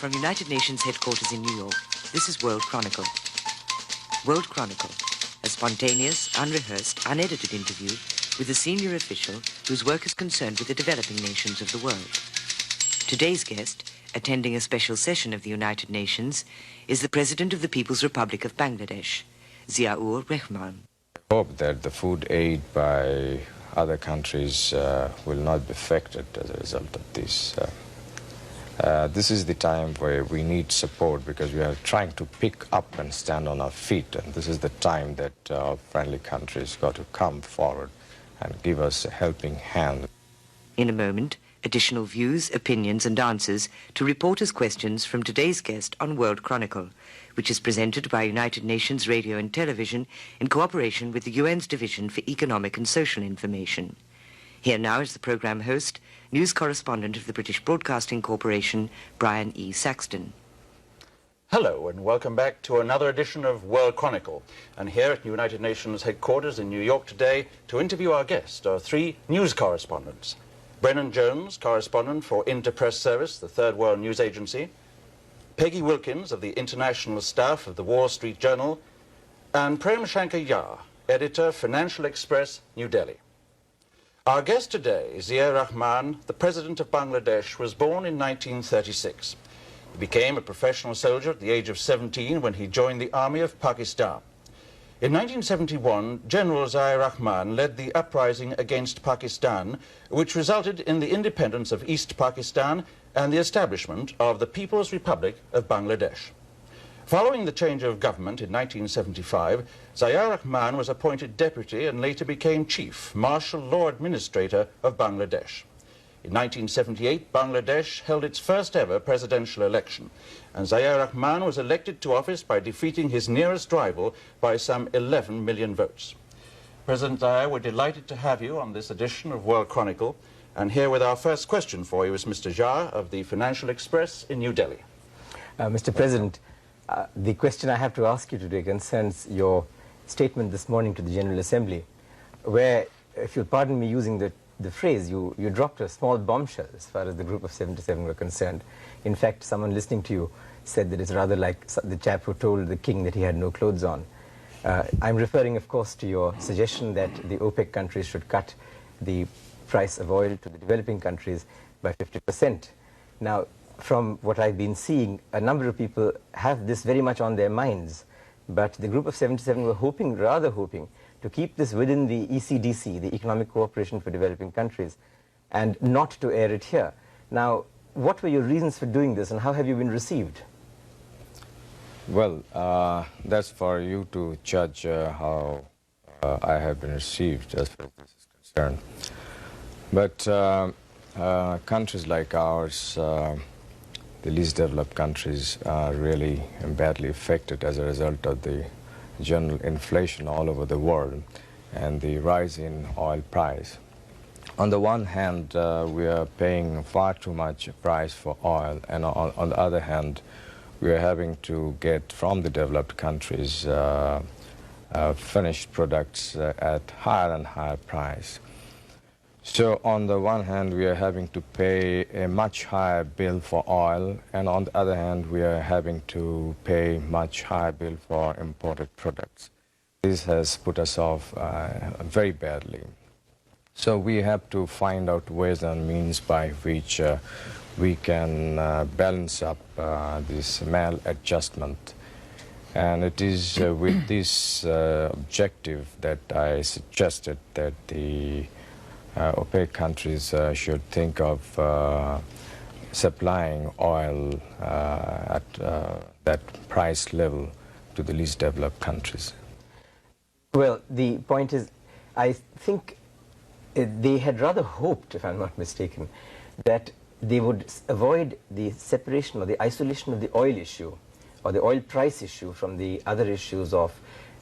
From United Nations headquarters in New York, this is World Chronicle. World Chronicle, a spontaneous, unrehearsed, unedited interview with a senior official whose work is concerned with the developing nations of the world. Today's guest, attending a special session of the United Nations, is the President of the People's Republic of Bangladesh, Ziaur Rahman. I hope that the food aid by other countries will not be affected as a result of this. This is the time where we need support because we are trying to pick up and stand on our feet, and this is the time that our friendly countries got to come forward and give us a helping hand. In a moment, additional views, opinions and answers to reporters' questions from today's guest on World Chronicle, which is presented by United Nations Radio and Television in cooperation with the UN's Division for Economic and Social Information. Here now is the programme host, news correspondent of the British Broadcasting Corporation, Brian E. Saxton. Hello and welcome back to another edition of World Chronicle. And here at United Nations headquarters in New York today to interview our guest are three news correspondents. Brennan Jones, correspondent for Interpress Service, the Third World News Agency, Peggy Wilkins of the International Staff of the Wall Street Journal, and Prem Shankar Yar, editor, Financial Express, New Delhi. Our guest today, Ziaur Rahman, the President of Bangladesh, was born in 1936. He became a professional soldier at the age of 17 when he joined the army of Pakistan. In 1971, General Ziaur Rahman led the uprising against Pakistan, which resulted in the independence of East Pakistan and the establishment of the People's Republic of Bangladesh. Following the change of government in 1975, Ziaur Rahman was appointed deputy and later became chief martial law administrator of Bangladesh. In 1978, Bangladesh held its first ever presidential election, and Ziaur Rahman was elected to office by defeating his nearest rival by some 11 million votes. President Ziaur, we're delighted to have you on this edition of World Chronicle, and here with our first question for you is Mr. Yar of the Financial Express in New Delhi. Mr. President, the question I have to ask you today concerns your statement this morning to the General Assembly, where, if you'll pardon me using the phrase, you dropped a small bombshell as far as the Group of 77 were concerned. In fact, someone listening to you said that it's rather like the chap who told the king that he had no clothes on. I'm referring, of course, to your suggestion that the OPEC countries should cut the price of oil to the developing countries by 50%. Now, from what I've been seeing, a number of people have this very much on their minds, but the Group of 77 were rather hoping, to keep this within the ECDC, the Economic Cooperation for Developing Countries, and not to air it here. Now, what were your reasons for doing this, and how have you been received? Well, that's for you to judge how I have been received as far as this is concerned. But countries like ours, the least developed countries, are really badly affected as a result of the general inflation all over the world and the rise in oil price. On the one hand, we are paying far too much price for oil, and on the other hand, we are having to get from the developed countries finished products at higher and higher price. So on the one hand, we are having to pay a much higher bill for oil, and on the other hand, we are having to pay much higher bill for imported products. This has put us off very badly. So we have to find out ways and means by which we can balance up this maladjustment. And it is with this objective that I suggested that the OPEC countries should think of supplying oil at that price level to the least developed countries. Well, the point is, I think they had rather hoped, if I'm not mistaken, that they would avoid the separation or the isolation of the oil issue or the oil price issue from the other issues of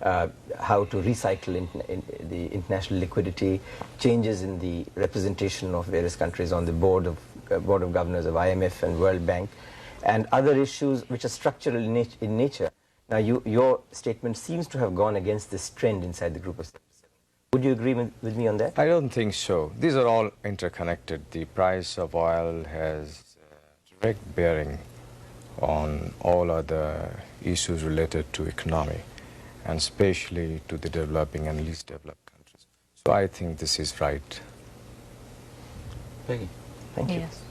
how to recycle in the international liquidity, changes in the representation of various countries on the board of governors of IMF and World Bank, and other issues which are structural in nature. Now, your statement seems to have gone against this trend inside the Group of 77. Would you agree with me on that? I don't think so. These are all interconnected. The price of oil has direct bearing on all other issues related to economy, and especially to the developing and least developed countries. So I think this is right. Peggy. Thank you. Yes.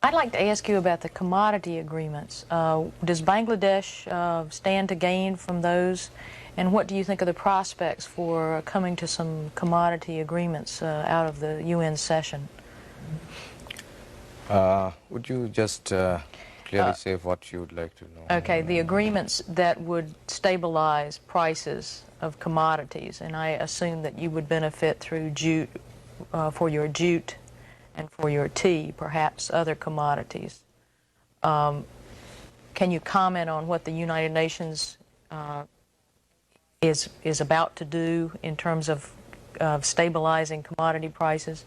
I'd like to ask you about the commodity agreements. Does Bangladesh stand to gain from those? And what do you think of the prospects for coming to some commodity agreements out of the UN session? Would you just clearly say what you would like to know? Okay, the agreements that would stabilize prices of commodities, and I assume that you would benefit through jute, for your jute and for your tea, perhaps other commodities. Can you comment on what the United Nations is about to do in terms of stabilizing commodity prices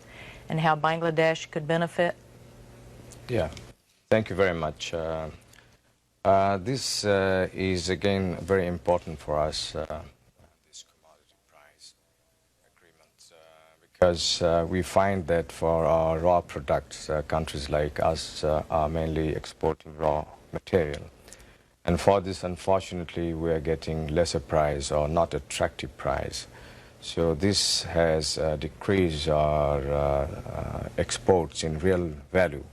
and how Bangladesh could benefit? Yeah, thank you very much. This is again very important for us, this commodity price agreement, because we find that for our raw products, countries like us are mainly exporting raw material. And for this, unfortunately, we are getting lesser price or not attractive price. So this has decreased our exports in real value.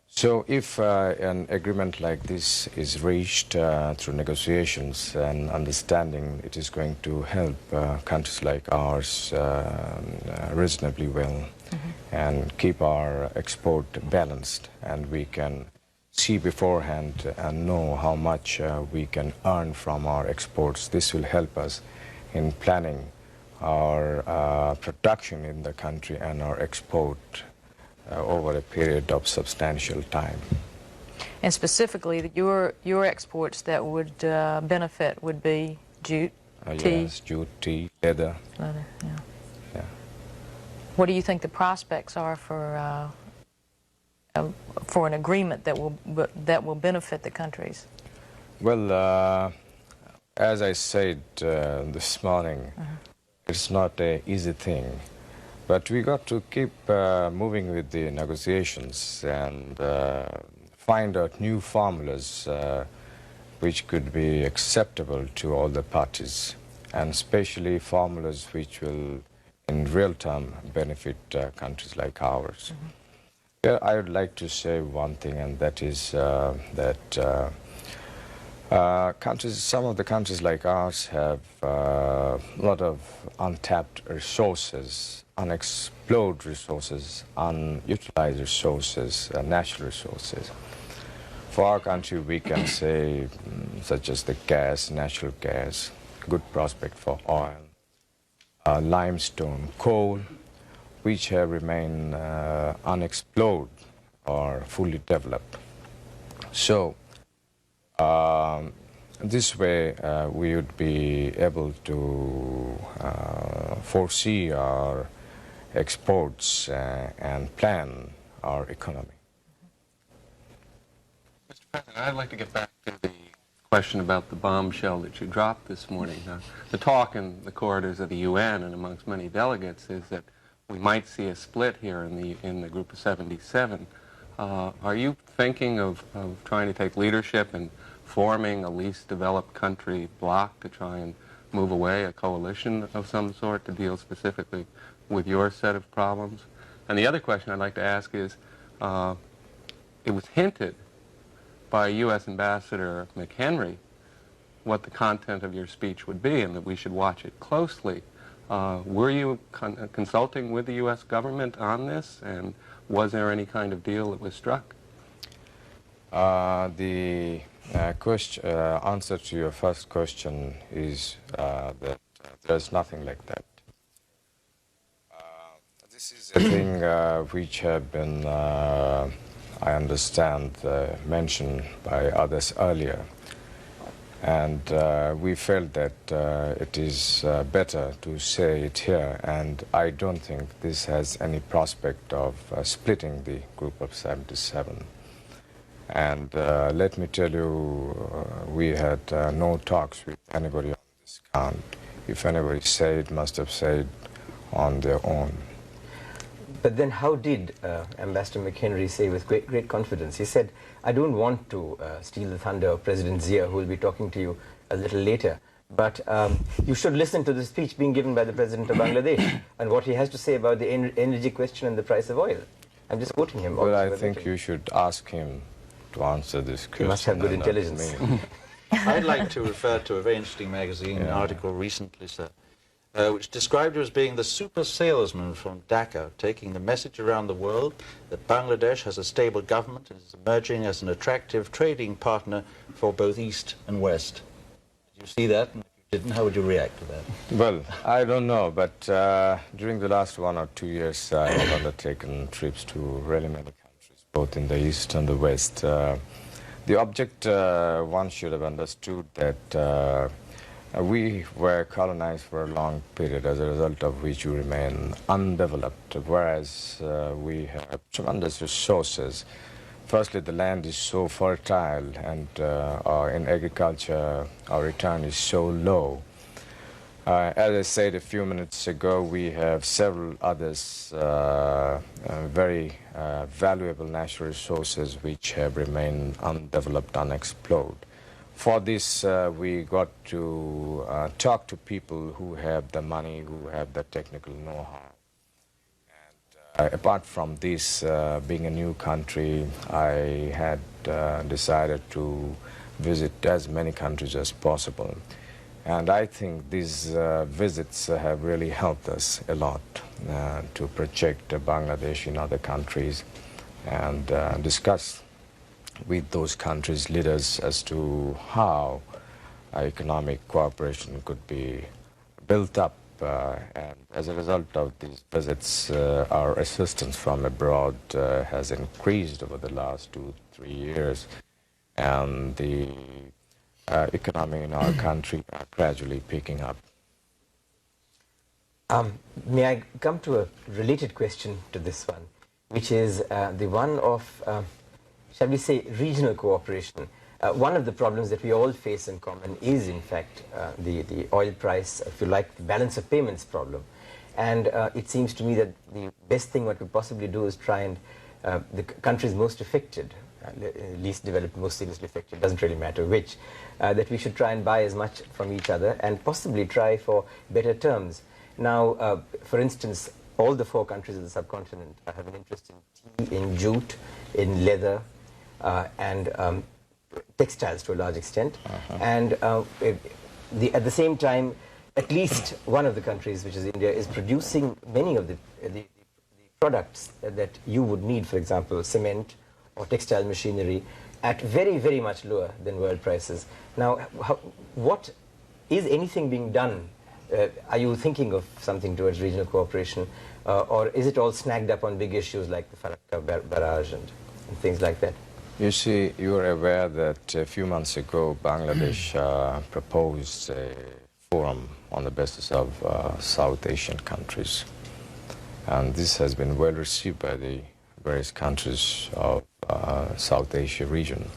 So if an agreement like this is reached through negotiations and understanding, it is going to help countries like ours reasonably well and keep our export balanced, and we can see beforehand and know how much we can earn from our exports. This will help us in planning our production in the country and our export over a period of substantial time. And specifically, your exports that would benefit would be jute, tea? Yes, jute, tea, leather. Leather, yeah. Yeah. What do you think the prospects are for an agreement that will benefit the countries? Well, as I said this morning, it's not an easy thing. But we got to keep moving with the negotiations and find out new formulas which could be acceptable to all the parties, and especially formulas which will, in real time, benefit countries like ours. Yeah, I would like to say one thing, and that is that some of the countries like ours have a lot of untapped resources, unexplored resources, unutilized resources, natural resources. For our country, we can say, such as the gas, natural gas, good prospect for oil, limestone, coal, which have remained unexplored or fully developed. So, this way we would be able to foresee our exports and plan our economy. Mr. President, I'd like to get back to the question about the bombshell that you dropped this morning. The talk in the corridors of the UN and amongst many delegates is that we might see a split here in the Group of 77. Are you thinking of trying to take leadership and forming a least developed country bloc to try and move away, a coalition of some sort to deal specifically with your set of problems? And the other question I'd like to ask is, it was hinted by U.S. Ambassador McHenry what the content of your speech would be and that we should watch it closely. Were you consulting with the U.S. government on this, and was there any kind of deal that was struck? The answer to your first question is that there's nothing like that. This is a thing which have been, I understand, mentioned by others earlier. And we felt that it is better to say it here, and I don't think this has any prospect of splitting the Group of 77. And let me tell you, we had no talks with anybody on this count. If anybody said, must have said on their own. But then how did Ambassador McHenry say with great confidence? He said, I don't want to steal the thunder of President Zia, who will be talking to you a little later, but you should listen to the speech being given by the President of Bangladesh and what he has to say about the energy question and the price of oil. I'm just quoting him. Well, I think you should ask him to answer this question. He must have good and not intelligence. me. I'd like to refer to a very interesting magazine article recently, sir, which described you as being the super salesman from Dhaka, taking the message around the world that Bangladesh has a stable government and is emerging as an attractive trading partner for both East and West. Did you see that? And if you didn't, how would you react to that? Well, I don't know, but during the last 1 or 2 years, I have undertaken trips to really many countries, both in the East and the West. The object, one should have understood that we were colonized for a long period, as a result of which we remain undeveloped, whereas we have tremendous resources. Firstly, the land is so fertile, and in agriculture, our return is so low. As I said a few minutes ago, we have several others, very valuable natural resources which have remained undeveloped, unexplored. For this, we got to talk to people who have the money, who have the technical know-how. And apart from this, being a new country, I had decided to visit as many countries as possible. And I think these visits have really helped us a lot to project Bangladesh in other countries and discuss with those countries' leaders as to how economic cooperation could be built up. And as a result of these visits, our assistance from abroad has increased over the last 2-3 years, and the economy in our country are gradually picking up. May I come to a related question to this one, which is the one of shall we say, regional cooperation. One of the problems that we all face in common is, in fact, the oil price, if you like, the balance of payments problem. And it seems to me that the best thing what we possibly do is try and, the countries most affected, least developed, most seriously affected, doesn't really matter which, that we should try and buy as much from each other and possibly try for better terms. Now, for instance, all the 4 countries of the subcontinent have an interest in tea, in jute, in leather, and textiles to a large extent. And at the same time, at least one of the countries, which is India, is producing many of the products that you would need, for example, cement or textile machinery, at very, very much lower than world prices. Now, what is anything being done? Are you thinking of something towards regional cooperation, or is it all snagged up on big issues like the Farakka barrage and things like that? You see, you are aware that a few months ago, Bangladesh proposed a forum on the basis of South Asian countries. And this has been well received by the various countries of South Asia region.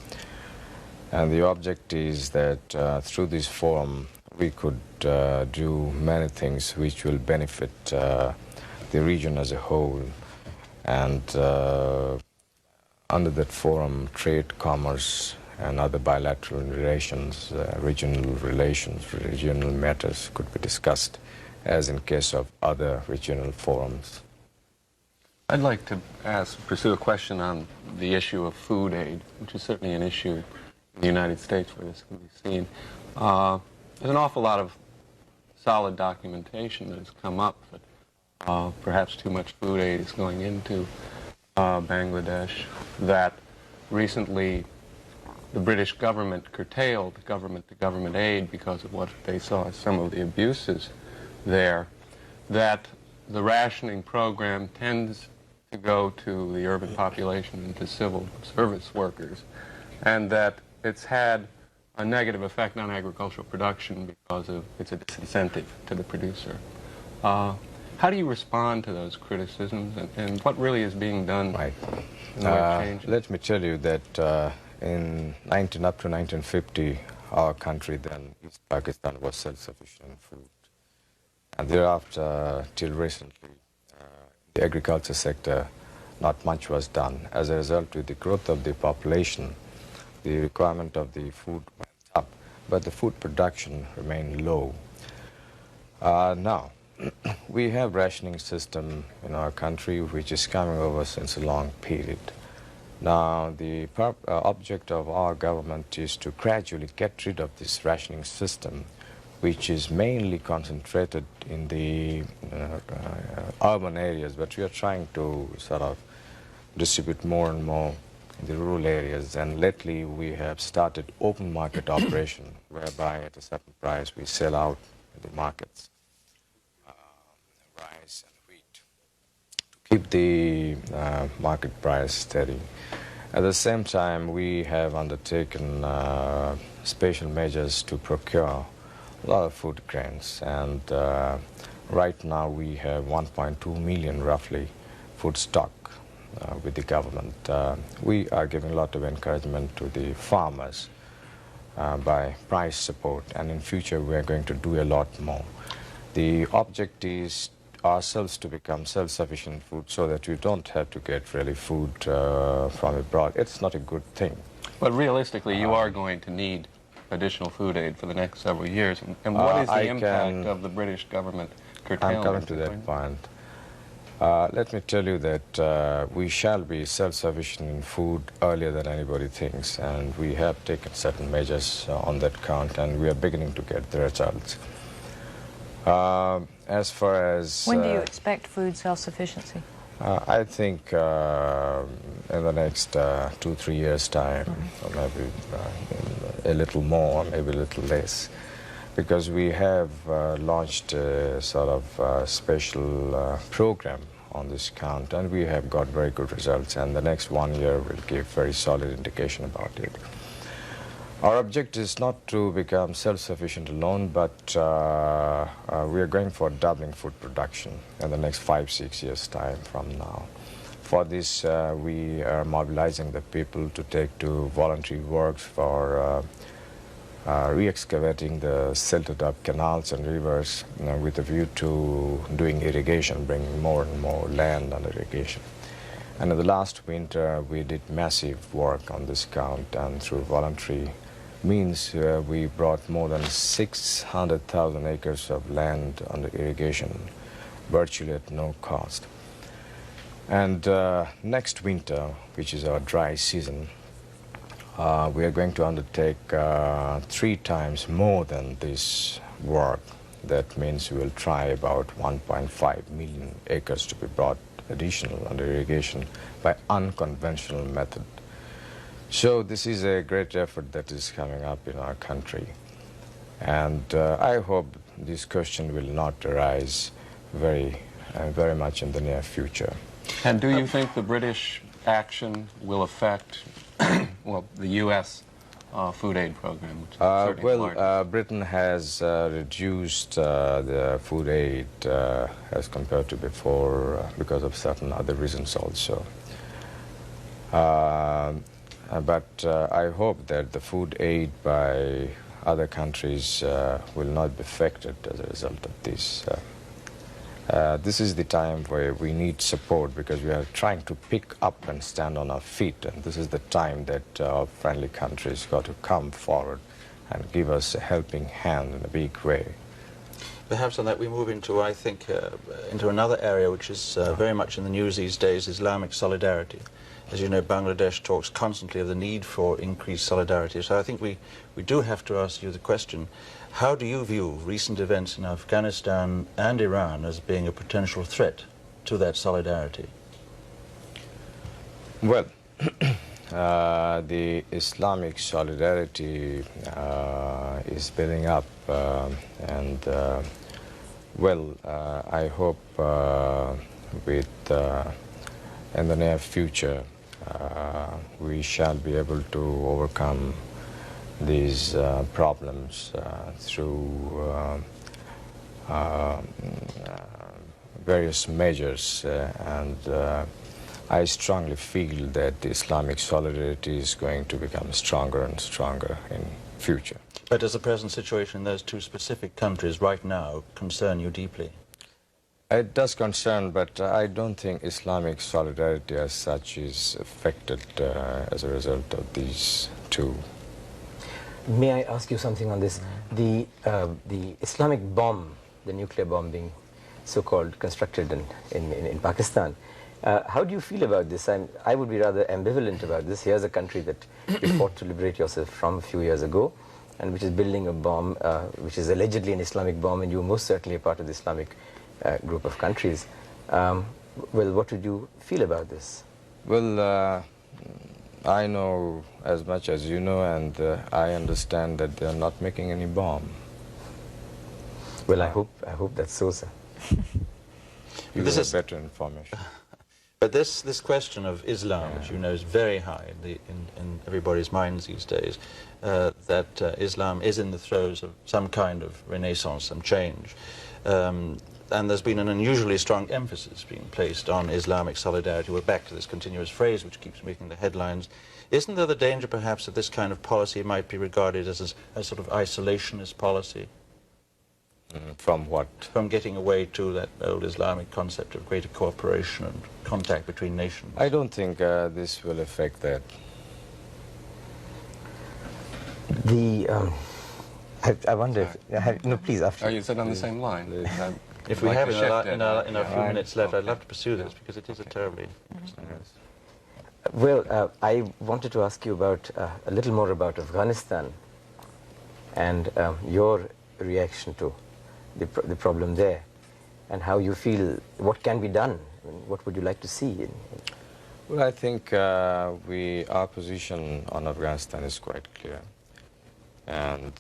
And the object is that through this forum, we could do many things which will benefit the region as a whole. And under that forum, trade, commerce, and other bilateral relations, regional matters could be discussed, as in case of other regional forums. I'd like to pursue a question on the issue of food aid, which is certainly an issue in the United States where this can be seen. There's an awful lot of solid documentation that has come up that perhaps too much food aid is going into Bangladesh, that recently the British government curtailed government-to-government aid because of what they saw as some of the abuses there, that the rationing program tends to go to the urban population and to civil service workers, and that it's had a negative effect on agricultural production because of it's a disincentive to the producer. How do you respond to those criticisms, and what really is being done? Right. Let me tell you that up to 1950, our country then, East Pakistan, was self-sufficient in food. And thereafter, till recently, the agriculture sector, not much was done. As a result, with the growth of the population, the requirement of the food went up, but the food production remained low. Now, we have rationing system in our country which is coming over since a long period. Now, the object of our government is to gradually get rid of this rationing system, which is mainly concentrated in the urban areas, but we are trying to sort of distribute more and more in the rural areas. And lately we have started open market operation, whereby at a certain price we sell out in the markets rice and wheat to keep the market price steady. At the same time, we have undertaken special measures to procure a lot of food grains, and right now we have 1.2 million roughly food stock with the government. We are giving a lot of encouragement to the farmers by price support, and in future we are going to do a lot more. The object is ourselves to become self-sufficient food so that we don't have to get really food from abroad. It's not a good thing. But realistically, you are going to need additional food aid for the next several years. And what is the impact of the British government curtailment? I'm coming to that point. Let me tell you that we shall be self-sufficient in food earlier than anybody thinks, and we have taken certain measures on that count, and we are beginning to get the results. As far as... When do you expect food self-sufficiency? I think in the next 2-3 years' time, or maybe a little more, maybe a little less, because we have launched a sort of special program on this count, and we have got very good results, and the next 1 year will give very solid indication about it. Our objective is not to become self-sufficient alone, but we are going for doubling food production in the next 5-6 years' time from now. For this, we are mobilizing the people to take to voluntary works for re-excavating the silted up canals and rivers with a view to doing irrigation, bringing more and more land under irrigation. And in the last winter, we did massive work on this count, and through voluntary means we brought more than 600,000 acres of land under irrigation, virtually at no cost. And next winter, which is our dry season, we are going to undertake 3 times more than this work. That means we will try about 1.5 million acres to be brought additional under irrigation by unconventional method. So this is a great effort that is coming up in our country, and I hope this question will not arise very much in the near future. And do you think the British action will affect, well, the U.S. food aid program? Which is well, Britain has reduced the food aid as compared to before because of certain other reasons also. But I hope that the food aid by other countries will not be affected as a result of this. This is the time where we need support, because we are trying to pick up and stand on our feet, and this is the time that our friendly countries got to come forward and give us a helping hand in a big way. Perhaps on that we move into, I think, into another area which is very much in the news these days, Islamic solidarity. As you know, Bangladesh talks constantly of the need for increased solidarity. So I think we do have to ask you the question, how do you view recent events in Afghanistan and Iran as being a potential threat to that solidarity? Well, the Islamic solidarity is building up, and well, I hope in the near future we shall be able to overcome these problems through various measures, and I strongly feel that the Islamic solidarity is going to become stronger and stronger in future. But does the present situation in those 2 specific countries right now concern you deeply? It does concern, but I don't think Islamic solidarity as such is affected as a result of these two. May I ask you something on this? The Islamic bomb, the nuclear bomb being so-called constructed in Pakistan, how do you feel about this? I would be rather ambivalent about this. Here's a country that you fought to liberate yourself from a few years ago, and which is building a bomb, which is allegedly an Islamic bomb, and you're most certainly a part of the Islamic group of countries. Well, what would you feel about this? Well, I know as much as you know, and I understand that they're not making any bomb. Well, I hope that's so, sir. You This have is- better information. But this question of Islam, which you know is very high in everybody's minds these days, that Islam is in the throes of some kind of renaissance, some change. And there's been an unusually strong emphasis being placed on Islamic solidarity. We're back to this continuous phrase which keeps making the headlines. Isn't there the danger perhaps that this kind of policy might be regarded as a sort of isolationist policy? From what? From getting away to that old Islamic concept of greater cooperation and contact between nations? I don't think this will affect that. I wonder if... no, please, after. Are you said on the same line? If we have in our few Right. minutes left, I'd love to pursue this because it is a terribly... Well, I wanted to ask you about a little more about Afghanistan and your reaction to the problem there, and how you feel, what can be done, I mean, what would you like to see? Well, I think our position on Afghanistan is quite clear. And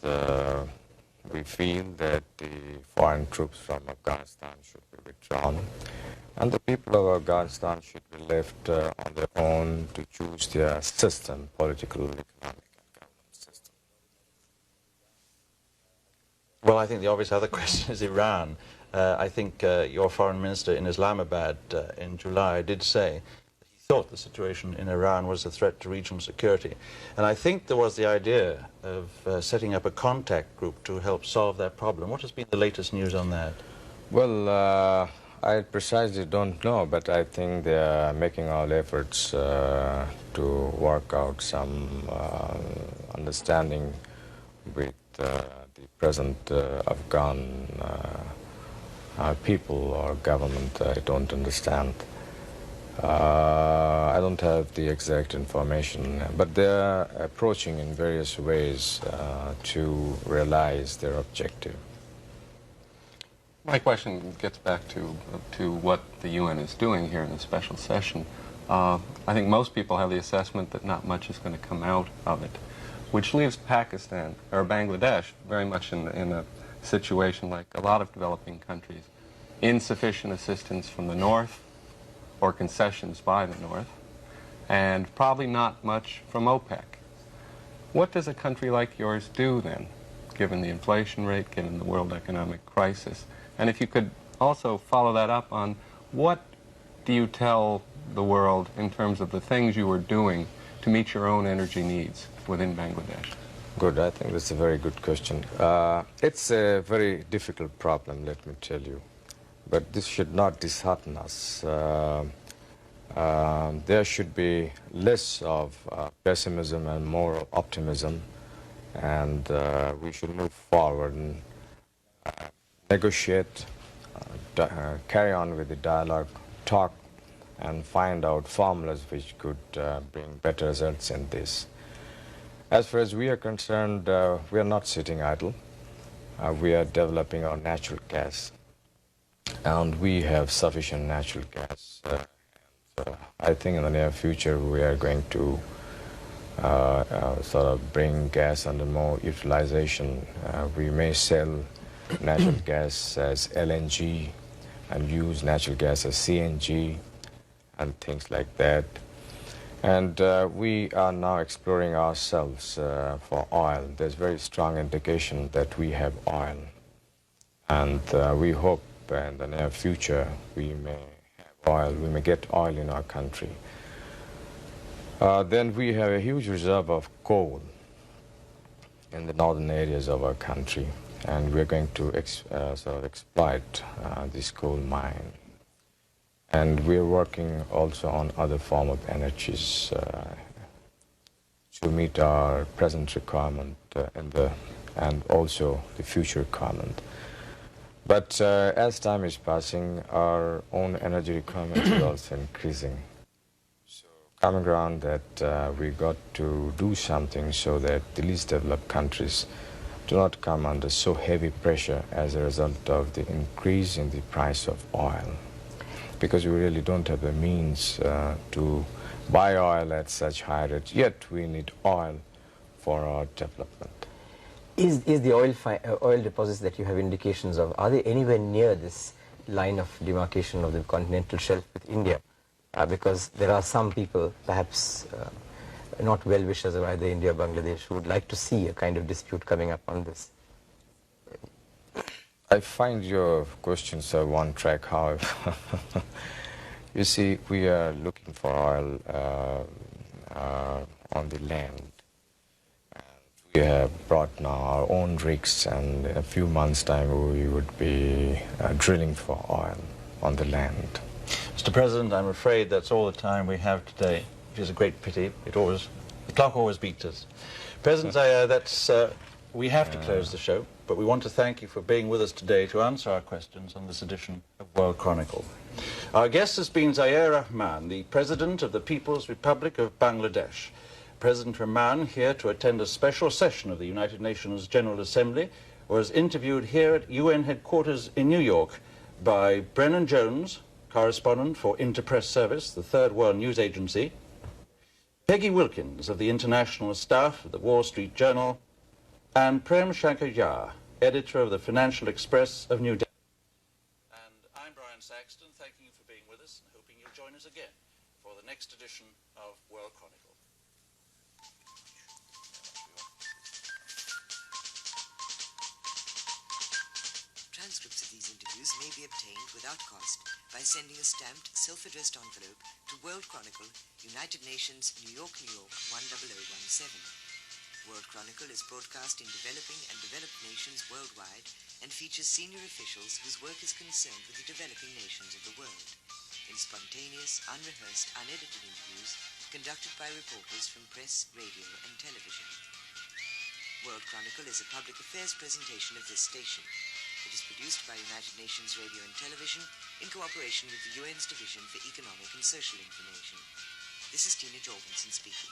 we feel that the foreign troops from Afghanistan should be withdrawn. And the people of Afghanistan should be left on their own to choose their system, political, economic, and government system. Well, I think the obvious other question is Iran. I think your foreign minister in Islamabad in July did say that he thought the situation in Iran was a threat to regional security. And I think there was the idea of setting up a contact group to help solve that problem. What has been the latest news on that? Well, I precisely don't know, but I think they are making all efforts to work out some understanding with the present Afghan people or government. I don't understand. I don't have the exact information, but they are approaching in various ways to realize their objective. My question gets back to what the UN is doing here in the special session. I think most people have the assessment that not much is going to come out of it, which leaves Pakistan, or Bangladesh, very much in a situation like a lot of developing countries. Insufficient assistance from the North, or concessions by the North, and probably not much from OPEC. What does a country like yours do then, given the inflation rate, given the world economic crisis? And if you could also follow that up on what do you tell the world in terms of the things you are doing to meet your own energy needs within Bangladesh? Good, I think that's a very good question. It's a very difficult problem, let me tell you. But this should not dishearten us. There should be less of pessimism and more of optimism, and we should move forward and negotiate, carry on with the dialogue, talk, and find out formulas which could bring better results in this. As far as we are concerned, we are not sitting idle. We are developing our natural gas, and we have sufficient natural gas. I think in the near future we are going to sort of bring gas under more utilization. We may sell natural gas as LNG and use natural gas as CNG and things like that. And we are now exploring ourselves for oil. There's very strong indication that we have oil. And we hope in the near future we may have oil, we may get oil in our country. Then we have a huge reserve of coal in the northern areas of our country. and we're going to sort of exploit this coal mine. And we're working also on other form of energies to meet our present requirement and also the future requirement. But as time is passing, our own energy requirement is also increasing. So coming around that we got to do something so that the least developed countries do not come under so heavy pressure as a result of the increase in the price of oil. Because we really don't have the means to buy oil at such high rates, yet we need oil for our development. Is the oil deposits that you have indications of, are they anywhere near this line of demarcation of the continental shelf with India? Because there are some people, perhaps not well-wishers of either India or Bangladesh, who would like to see a kind of dispute coming up on this. I find your questions are one track, however. You see, we are looking for oil on the land. We have brought now our own rigs, and in a few months' time we would be drilling for oil on the land. Mr. President, I'm afraid that's all the time we have today, which is a great pity. The clock always beats us. President Zayer, we have to close the show, but we want to thank you for being with us today to answer our questions on this edition of World Chronicle. Our guest has been Zayer Rahman, the President of the People's Republic of Bangladesh. President Rahman, here to attend a special session of the United Nations General Assembly, was interviewed here at UN headquarters in New York by Brennan Jones, correspondent for Interpress Service, the Third World News Agency, Peggy Wilkins of the International Staff of the Wall Street Journal, and Prem Shankar Jha, editor of the Financial Express of New Delhi. And I'm Brian Saxton, thanking you for being with us and hoping you'll join us again for the next edition of World Chronicle. Transcripts of these interviews may be obtained without cost by sending a stamped, self-addressed envelope to World Chronicle, United Nations, New York, New York, 10017. World Chronicle is broadcast in developing and developed nations worldwide and features senior officials whose work is concerned with the developing nations of the world, in spontaneous, unrehearsed, unedited interviews conducted by reporters from press, radio, and television. World Chronicle is a public affairs presentation of this station. It is produced by United Nations Radio and Television in cooperation with the UN's Division for Economic and Social Information. This is Tina Jorgensen speaking.